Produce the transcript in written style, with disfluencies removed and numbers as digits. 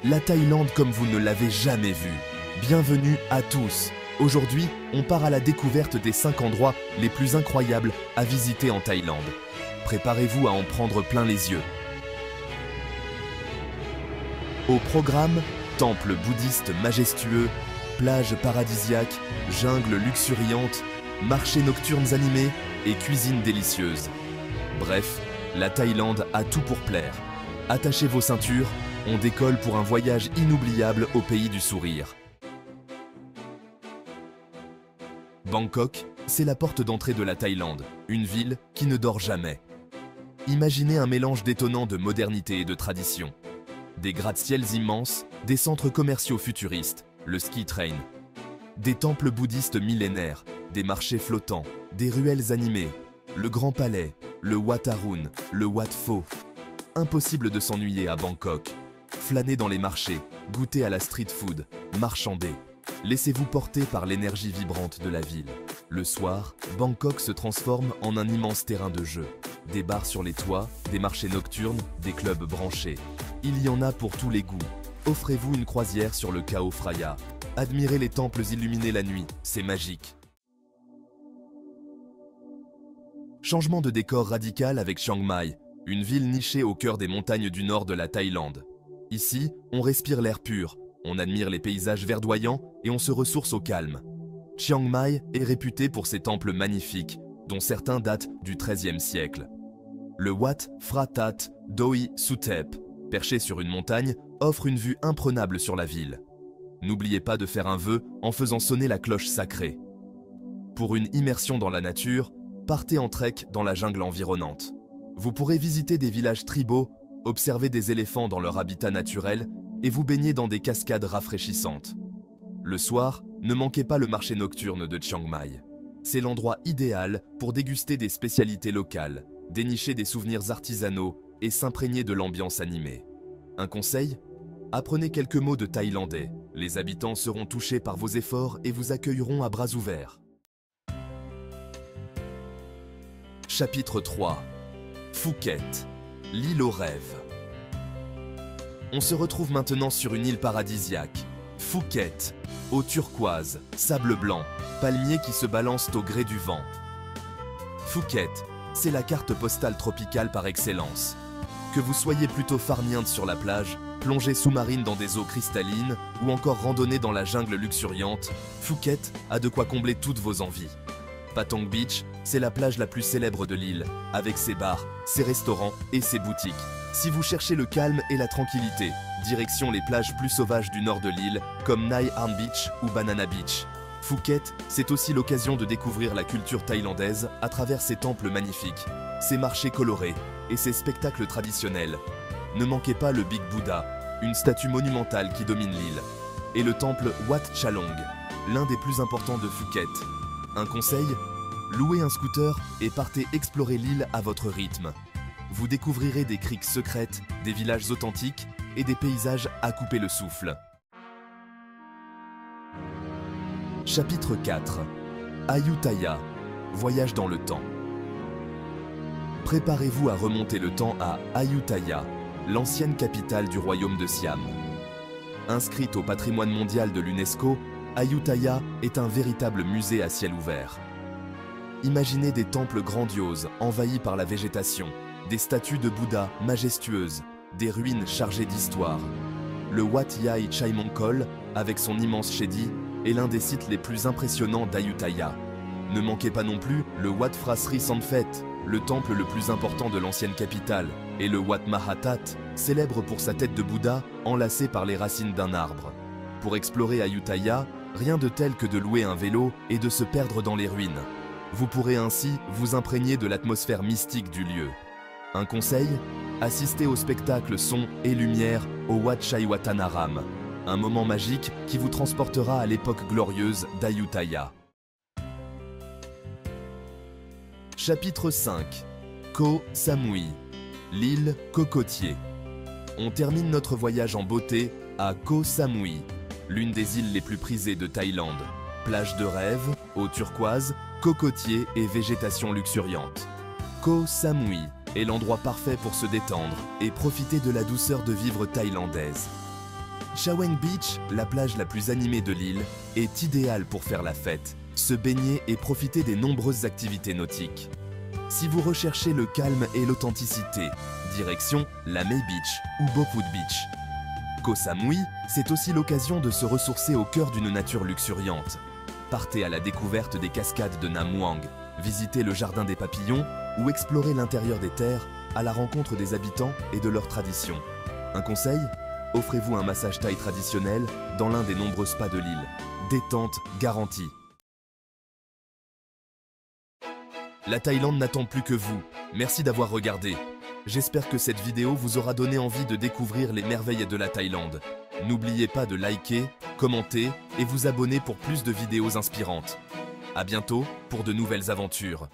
la Thaïlande comme vous ne l'avez jamais vue. Bienvenue à tous. Aujourd'hui, on part à la découverte des 5 endroits les plus incroyables à visiter en Thaïlande. Préparez-vous à en prendre plein les yeux. Au programme, temples bouddhistes majestueux, plages paradisiaques, jungles luxuriantes, marchés nocturnes animés et cuisine délicieuse. Bref, la Thaïlande a tout pour plaire. Attachez vos ceintures, on décolle pour un voyage inoubliable au pays du sourire. Bangkok, c'est la porte d'entrée de la Thaïlande, une ville qui ne dort jamais. Imaginez un mélange détonnant de modernité et de tradition. Des gratte-ciels immenses, des centres commerciaux futuristes, le ski train, des temples bouddhistes millénaires, des marchés flottants, des ruelles animées, le Grand Palais, le Wat Arun, le Wat Pho. Impossible de s'ennuyer à Bangkok. Flânez dans les marchés, goûtez à la street food, marchandez. Laissez-vous porter par l'énergie vibrante de la ville. Le soir, Bangkok se transforme en un immense terrain de jeu. Des bars sur les toits, des marchés nocturnes, des clubs branchés. Il y en a pour tous les goûts. Offrez-vous une croisière sur le Khao Phraya. Admirez les temples illuminés la nuit, c'est magique. Changement de décor radical avec Chiang Mai, une ville nichée au cœur des montagnes du nord de la Thaïlande. Ici, on respire l'air pur, on admire les paysages verdoyants et on se ressource au calme. Chiang Mai est réputé pour ses temples magnifiques, dont certains datent du XIIIe siècle. Le Wat Phra That Doi Suthep, perché sur une montagne, offre une vue imprenable sur la ville. N'oubliez pas de faire un vœu en faisant sonner la cloche sacrée. Pour une immersion dans la nature, partez en trek dans la jungle environnante. Vous pourrez visiter des villages tribaux, observer des éléphants dans leur habitat naturel et vous baigner dans des cascades rafraîchissantes. Le soir, ne manquez pas le marché nocturne de Chiang Mai. C'est l'endroit idéal pour déguster des spécialités locales, dénicher des souvenirs artisanaux et s'imprégner de l'ambiance animée. Un conseil ? Apprenez quelques mots de thaïlandais. Les habitants seront touchés par vos efforts et vous accueilleront à bras ouverts. Chapitre 3. Phuket, l'île aux rêves. On se retrouve maintenant sur une île paradisiaque. Phuket, eau turquoise, sable blanc, palmiers qui se balancent au gré du vent. Phuket, c'est la carte postale tropicale par excellence. Que vous soyez plutôt farniente sur la plage, plongée sous-marine dans des eaux cristallines ou encore randonnée dans la jungle luxuriante, Phuket a de quoi combler toutes vos envies. Patong Beach, c'est la plage la plus célèbre de l'île, avec ses bars, ses restaurants et ses boutiques. Si vous cherchez le calme et la tranquillité, direction les plages plus sauvages du nord de l'île, comme Nai Harn Beach ou Banana Beach. Phuket, c'est aussi l'occasion de découvrir la culture thaïlandaise à travers ses temples magnifiques, ses marchés colorés et ses spectacles traditionnels. Ne manquez pas le Big Buddha, une statue monumentale qui domine l'île, et le temple Wat Chalong, l'un des plus importants de Phuket. Un conseil ? Louez un scooter et partez explorer l'île à votre rythme. Vous découvrirez des criques secrètes, des villages authentiques et des paysages à couper le souffle. Chapitre 4. Ayutthaya, voyage dans le temps. Préparez-vous à remonter le temps à Ayutthaya, l'ancienne capitale du royaume de Siam. Inscrite au patrimoine mondial de l'UNESCO, Ayutthaya est un véritable musée à ciel ouvert. Imaginez des temples grandioses envahis par la végétation, des statues de Bouddha majestueuses, des ruines chargées d'histoire. Le Wat Yai Chai Mongkol, avec son immense chedi, est l'un des sites les plus impressionnants d'Ayutthaya. Ne manquez pas non plus le Wat Phra Sri Samphet, le temple le plus important de l'ancienne capitale, et le Wat Mahatat, célèbre pour sa tête de Bouddha enlacée par les racines d'un arbre. Pour explorer Ayutthaya, rien de tel que de louer un vélo et de se perdre dans les ruines. Vous pourrez ainsi vous imprégner de l'atmosphère mystique du lieu. Un conseil ? Assistez au spectacle son et lumière au Wat Chaiwatanaram, un moment magique qui vous transportera à l'époque glorieuse d'Ayutthaya. Chapitre 5. Koh Samui, l'île cocotier. On termine notre voyage en beauté à Koh Samui, l'une des îles les plus prisées de Thaïlande. Plage de rêve, eau turquoise, cocotiers et végétation luxuriante. Koh Samui est l'endroit parfait pour se détendre et profiter de la douceur de vivre thaïlandaise. Chaweng Beach, la plage la plus animée de l'île, est idéale pour faire la fête, se baigner et profiter des nombreuses activités nautiques. Si vous recherchez le calme et l'authenticité, direction la May Beach ou Boput Beach. Koh Samui, c'est aussi l'occasion de se ressourcer au cœur d'une nature luxuriante. Partez à la découverte des cascades de Nam Muang, visitez le jardin des papillons ou explorez l'intérieur des terres à la rencontre des habitants et de leurs traditions. Un conseil ? Offrez-vous un massage thaï traditionnel dans l'un des nombreux spas de l'île. Détente garantie. La Thaïlande n'attend plus que vous. Merci d'avoir regardé. J'espère que cette vidéo vous aura donné envie de découvrir les merveilles de la Thaïlande. N'oubliez pas de liker, commenter et vous abonner pour plus de vidéos inspirantes. À bientôt pour de nouvelles aventures.